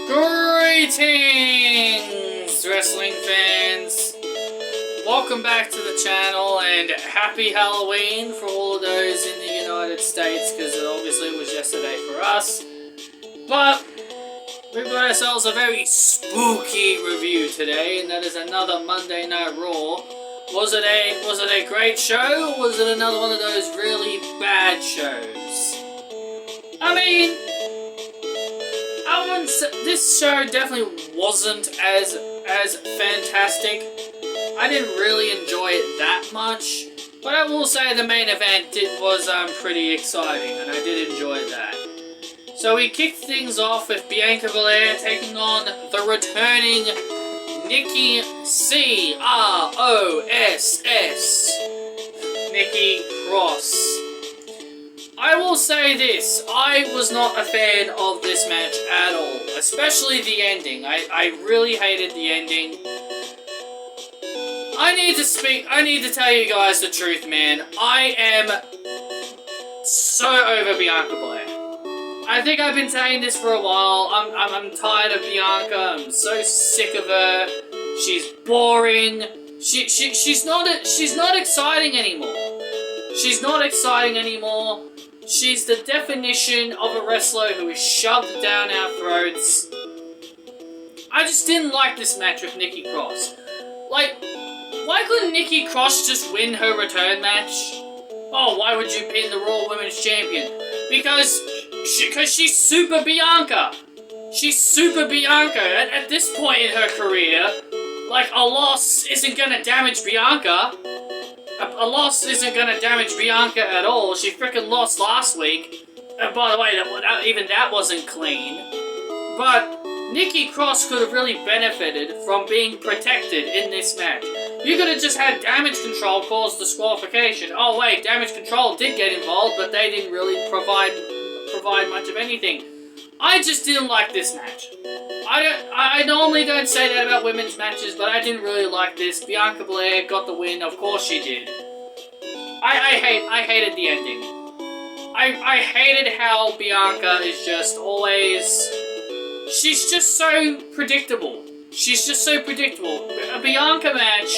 Greetings, wrestling fans! Welcome back to the channel, and happy Halloween for all of those in the United States, because obviously it was yesterday for us. But we've got ourselves a very spooky review today, and that is another Monday Night Raw. Was it a great show, or was it another one of those really bad shows? I mean, this show definitely wasn't as fantastic. I didn't really enjoy it that much, but I will say the main event was pretty exciting, and I did enjoy that. So we kicked things off with Bianca Belair taking on the returning Nikki C-R-O-S-S, Nikki Cross. I will say this, I was not a fan of this match at all, especially the ending. I really hated the ending. I need to tell you guys the truth, man. I am so over Bianca Belair. I think I've been saying this for a while. I'm tired of Bianca. I'm so sick of her. She's boring. She's not exciting anymore. She's not exciting anymore. She's the definition of a wrestler who is shoved down our throats. I just didn't like this match with Nikki Cross. Like, why couldn't Nikki Cross just win her return match? Oh, why would you pin the Raw Women's Champion? Because she's Super Bianca. She's Super Bianca. At this point in her career, like, a loss isn't gonna damage Bianca. A loss isn't gonna damage Bianca at all. She frickin' lost last week. And by the way, even that wasn't clean. But Nikki Cross could have really benefited from being protected in this match. You could have just had Damage Control cause disqualification. Oh wait, Damage Control did get involved, but they didn't really provide much of anything. I just didn't like this match. I normally don't say that about women's matches, but I didn't really like this. Bianca Belair got the win, of course she did. I hated the ending. I hated how Bianca is just always... She's just so predictable. She's just so predictable. A Bianca match,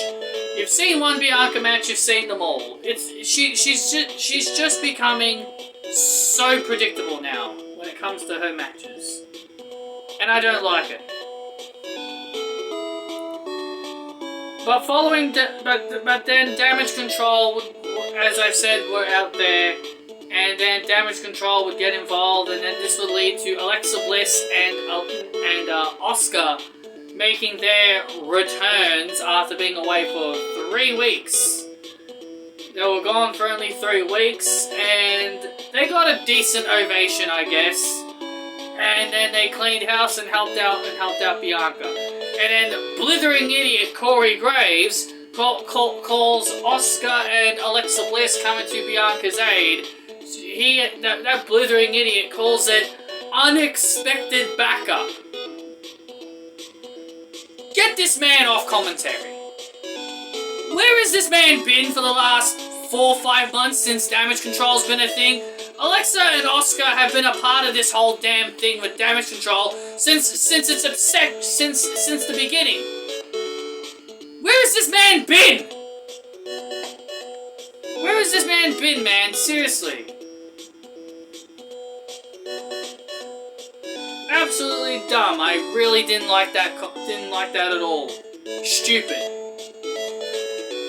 you've seen one Bianca match, you've seen them all. She's just becoming so predictable now when it comes to her matches. And I don't like it. But but then Damage Control, as I've said, were out there, and then Damage Control would get involved, and then this would lead to Alexa Bliss and Asuka making their returns after being away for 3 weeks. They were gone for only 3 weeks, and they got a decent ovation, I guess. And then they cleaned house and helped out Bianca. And then the blithering idiot Corey Graves calls Asuka and Alexa Bliss coming to Bianca's aid. That blithering idiot calls it unexpected backup. Get this man off commentary. Where has this man been for the last 4 or 5 months since Damage Control's been a thing? Alexa and Asuka have been a part of this whole damn thing with Damage Control since the beginning. Where has this man been? Where has this man been, man? Seriously. Absolutely dumb. I really didn't like that at all. Stupid.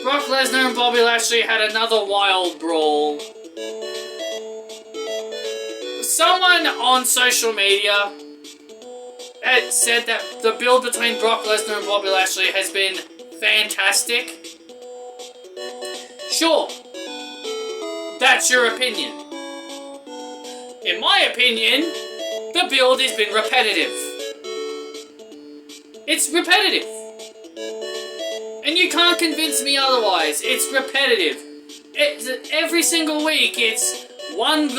Brock Lesnar and Bobby Lashley had another wild brawl. Someone on social media had said that the build between Brock Lesnar and Bobby Lashley has been fantastic. Sure, that's your opinion. In my opinion, the build has been repetitive. It's repetitive. And you can't convince me otherwise. It's repetitive. Every single week, it's one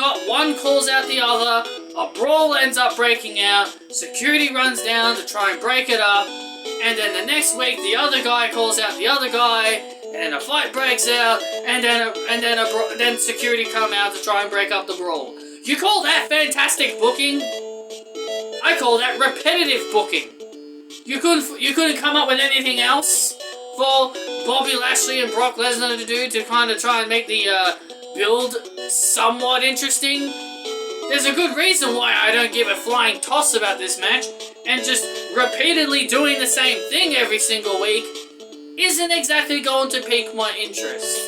calls out the other, a brawl ends up breaking out, security runs down to try and break it up, and then the next week the other guy calls out the other guy, and then a fight breaks out, and then security come out to try and break up the brawl. You call that fantastic booking? I I call that repetitive booking. You couldn't come up with anything else for Bobby Lashley and Brock Lesnar to do to kind of try and make the build somewhat interesting. There's a good reason why I don't give a flying toss about this match, and just repeatedly doing the same thing every single week isn't exactly going to pique my interest.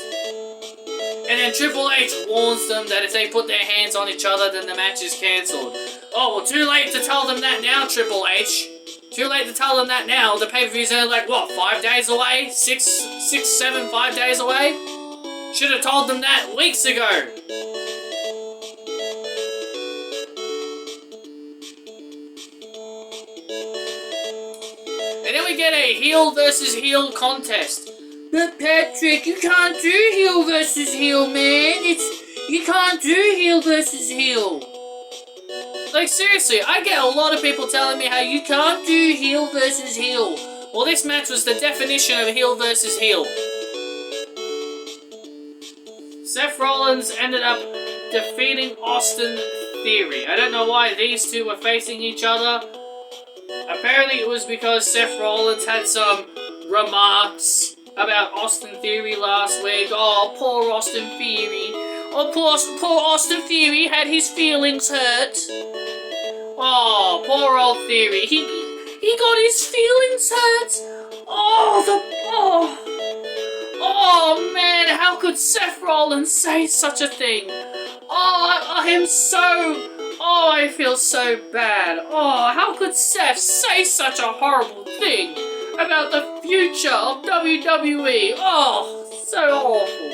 And then Triple H warns them that if they put their hands on each other, then the match is cancelled. Oh, well, too late to tell them that now, Triple H. Too late to tell them that now. The pay-per-view's only like, what, 5 days away? 5 days away? Should have told them that weeks ago. And then we get a heel versus heel contest. But Patrick, you can't do heel versus heel, man. You can't do heel versus heel. Like, seriously, I get a lot of people telling me how you can't do heel versus heel. Well, this match was the definition of heel versus heel. Seth Rollins ended up defeating Austin Theory. I don't know why these two were facing each other. Apparently it was because Seth Rollins had some remarks about Austin Theory last week. Oh, poor Austin Theory. Oh, poor Austin Theory had his feelings hurt. Oh, poor old Theory. He got his feelings hurt. Oh man, how could Seth Rollins say such a thing? I feel so bad. Oh, how could Seth say such a horrible thing about the future of WWE? Oh, so awful.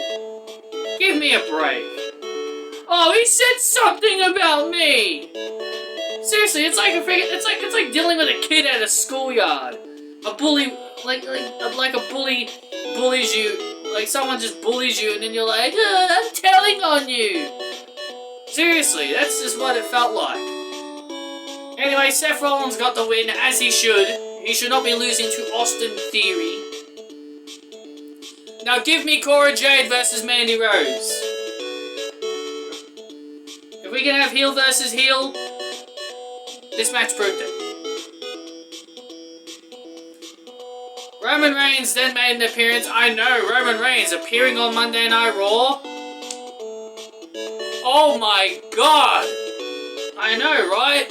Give me a break. Oh, he said something about me. Seriously, it's like dealing with a kid at a schoolyard. A bully, like a bully bullies you. Like someone just bullies you, and then you're like, I'm telling on you. Seriously, that's just what it felt like. Anyway, Seth Rollins got the win, as he should. He should not be losing to Austin Theory. Now give me Cora Jade versus Mandy Rose. If we can have heel versus heel, this match proved it. Roman Reigns then made an appearance. I know, Roman Reigns appearing on Monday Night Raw. Oh my god! I know, right?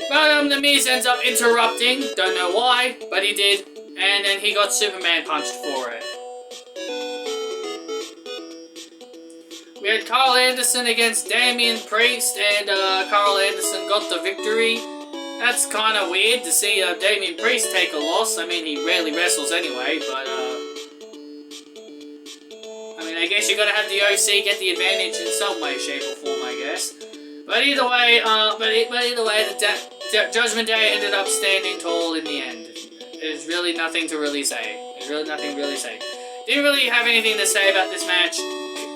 But The Miz ends up interrupting. Don't know why, but he did. And then he got Superman punched for it. We had Carl Anderson against Damian Priest, and Carl Anderson got the victory. That's kind of weird to see Damian Priest take a loss. I mean, he rarely wrestles anyway, but I mean, I guess you gotta have the OC get the advantage in some way, shape, or form, I guess. But either way, the Judgment Day ended up standing tall in the end. There's really nothing to really say. Didn't really have anything to say about this match.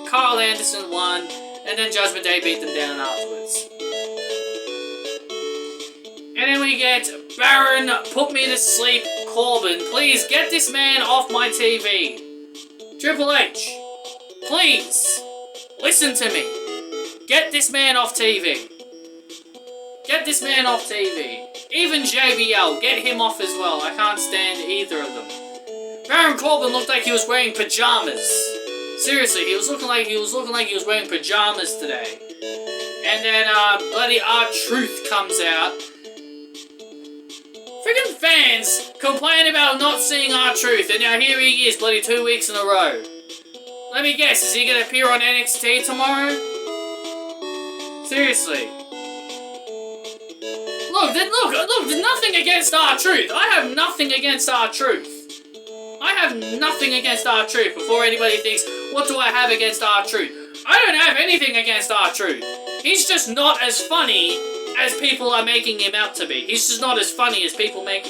Carl Anderson won, and then Judgment Day beat them down afterwards. And then we get Baron Put Me to Sleep Corbin. Please get this man off my TV. Triple H, please listen to me. Get this man off TV. Get this man off TV. Even JBL, get him off as well. I can't stand either of them. Baron Corbin looked like he was wearing pajamas. Seriously, he was looking like he was wearing pajamas today. And then bloody R-Truth comes out. Freaking fans complain about not seeing R-Truth, and now here he is, bloody 2 weeks in a row. Let me guess, is he gonna appear on NXT tomorrow? Seriously. Look, there's nothing against R-Truth. I have nothing against R-Truth. Before anybody thinks, what do I have against R-Truth? I don't have anything against R-Truth. He's just not as funny as people are making him out to be. He's just not as funny as people make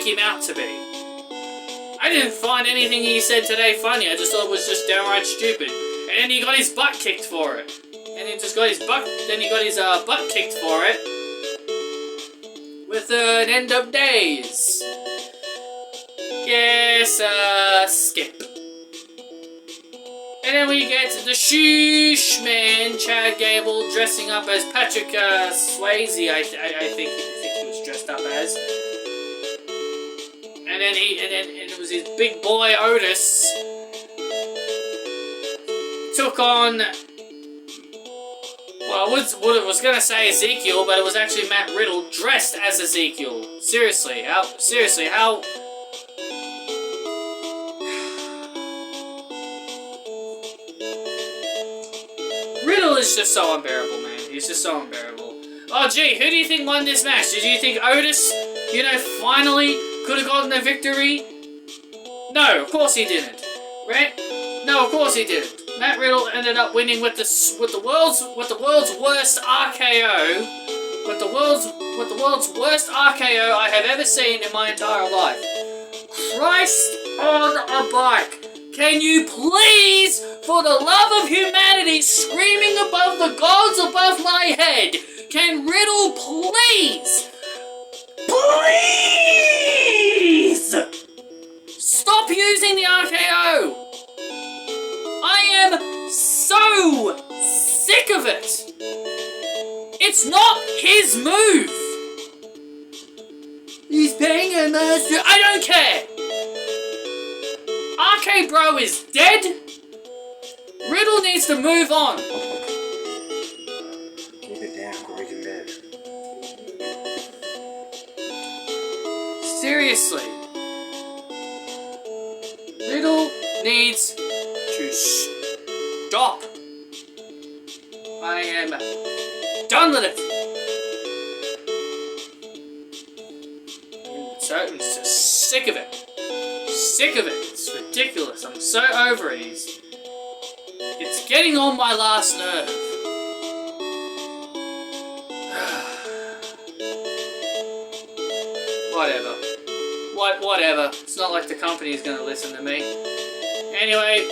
him out to be. I didn't find anything he said today funny. I just thought it was just downright stupid. And then he got his butt kicked for it. Butt kicked for it. With an end of days. Yes, skip. And then we get the Sheesh Man Chad Gable dressing up as Patrick Swayze, I think he was dressed up as. And then it was his big boy Otis took on, well, I was gonna say Ezekiel, but it was actually Matt Riddle dressed as Ezekiel. Seriously, how? Riddle is just so unbearable, man. He's just so unbearable. Oh, gee, who do you think won this match? Did you think Otis, you know, finally could have gotten a victory? No, of course he didn't. Right? No, of course he didn't. Matt Riddle ended up winning with the world's worst RKO, with the world's worst RKO I have ever seen in my entire life. Christ on a bike! Can you please, for the love of humanity, screaming above the gods above my head, can Riddle please stop using the RKO? I am so sick of it. It's not his move. He's paying a master. I don't care. RK Bro is dead. Riddle needs to move on. Keep it down, break it bed. Seriously. Riddle needs to stop. I am done with it. I'm just sick of it. Sick of it. It's ridiculous. I'm so over it. It's getting on my last nerve. Whatever. Whatever. It's not like the company is going to listen to me. Anyway,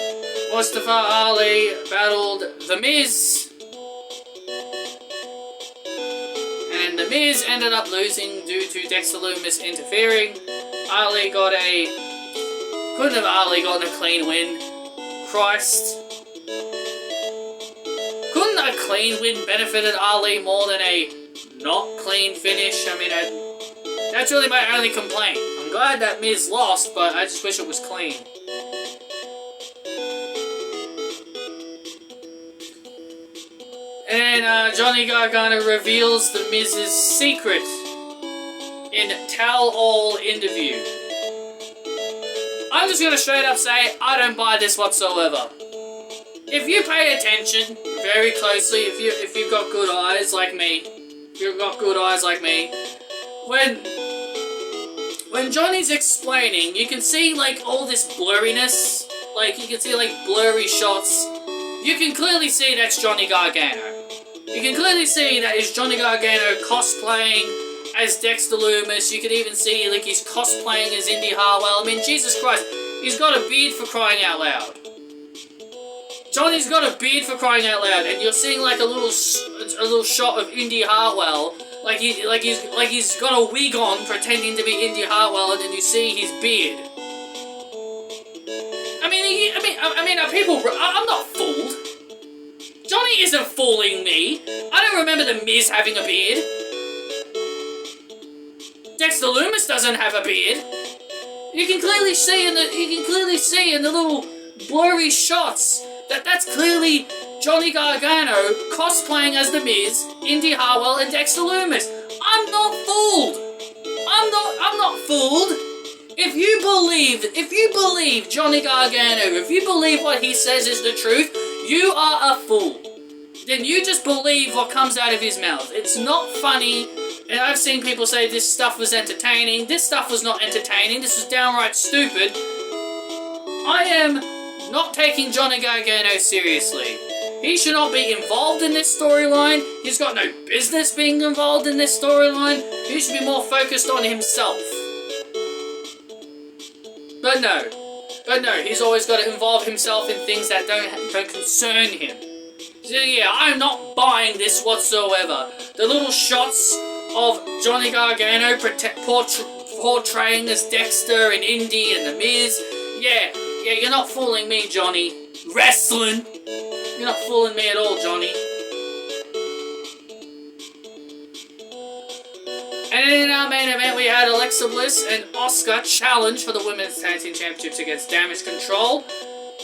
Mustafa Ali battled The Miz. And The Miz ended up losing due to Dexter Lumis interfering. Couldn't have Ali gotten a clean win? Christ. Couldn't a clean win benefited Ali more than a not clean finish? I mean, that's really my only complaint. I'm glad that Miz lost, but I just wish it was clean. And Johnny Gargano reveals The Miz's secret in tell-all interview. I'm just gonna straight up say, I don't buy this whatsoever. If you pay attention very closely, if you've got good eyes like me, when Johnny's explaining, you can see like all this blurriness, like you can see like blurry shots. You can clearly see that's Johnny Gargano. You can clearly see that is Johnny Gargano cosplaying as Dexter Lumis. You can even see like he's cosplaying as Indy Hartwell. I mean, Jesus Christ, he's got a beard for crying out loud. Johnny's got a beard for crying out loud, and you're seeing like a little shot of Indy Hartwell, like he's got a wig on pretending to be Indy Hartwell, and then you see his beard. I mean, are people? I'm not fooled. Johnny isn't fooling me. I don't remember The Miz having a beard. Dexter Lumis doesn't have a beard. You can clearly see in the little blurry shots that's clearly Johnny Gargano cosplaying as The Miz, Indy Hartwell, and Dexter Lumis. I'm not fooled. I'm not fooled. If you believe Johnny Gargano, if you believe what he says is the truth, you are a fool. Then you just believe what comes out of his mouth. It's not funny. And I've seen people say this stuff was entertaining. This stuff was not entertaining. This was downright stupid. I am not taking Johnny Gargano seriously. He should not be involved in this storyline. He's got no business being involved in this storyline. He should be more focused on himself. But no, he's always got to involve himself in things that don't concern him. So yeah, I'm not buying this whatsoever. The little shots of Johnny Gargano portraying as Dexter and Indy and The Miz. Yeah, you're not fooling me, Johnny. Wrestling. You're not fooling me at all, Johnny. our main event, we had Alexa Bliss and Asuka challenge for the Women's Tag Team Championships against Damage Control.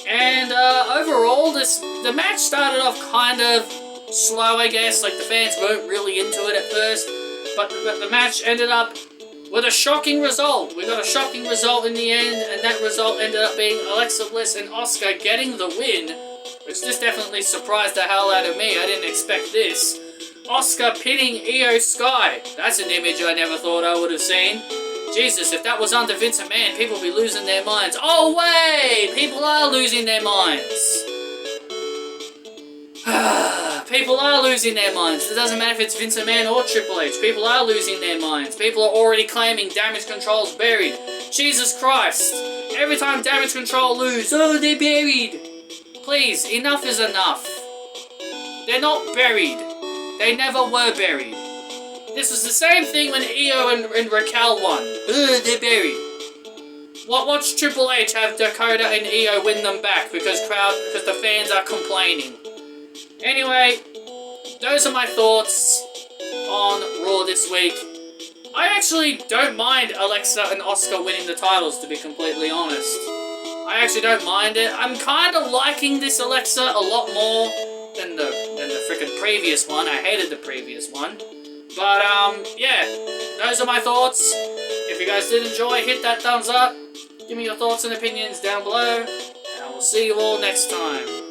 And overall, the match started off kind of slow, I guess. Like, the fans weren't really into it at first. But the match ended up with a shocking result. We got a shocking result in the end, and that result ended up being Alexa Bliss and Asuka getting the win, which this definitely surprised the hell out of me. I didn't expect this. Asuka pinning Io Sky. That's an image I never thought I would have seen. Jesus, if that was under Vince McMahon, people would be losing their minds. Oh, wait! People are losing their minds. People are losing their minds. It doesn't matter if it's Vince McMahon or Triple H. People are losing their minds. People are already claiming Damage Control's buried. Jesus Christ. Every time Damage Control lose, oh, they're buried. Please, enough is enough. They're not buried. They never were buried. This was the same thing when Io and Raquel won. Ugh, they're buried. Watch Triple H have Dakota and Io win them back because the fans are complaining. Anyway, those are my thoughts on Raw this week. I actually don't mind Alexa and Asuka winning the titles, to be completely honest. I actually don't mind it. I'm kind of liking this Alexa a lot more than the freaking previous one. I hated the previous one. But, yeah, those are my thoughts. If you guys did enjoy, hit that thumbs up. Give me your thoughts and opinions down below. And I will see you all next time.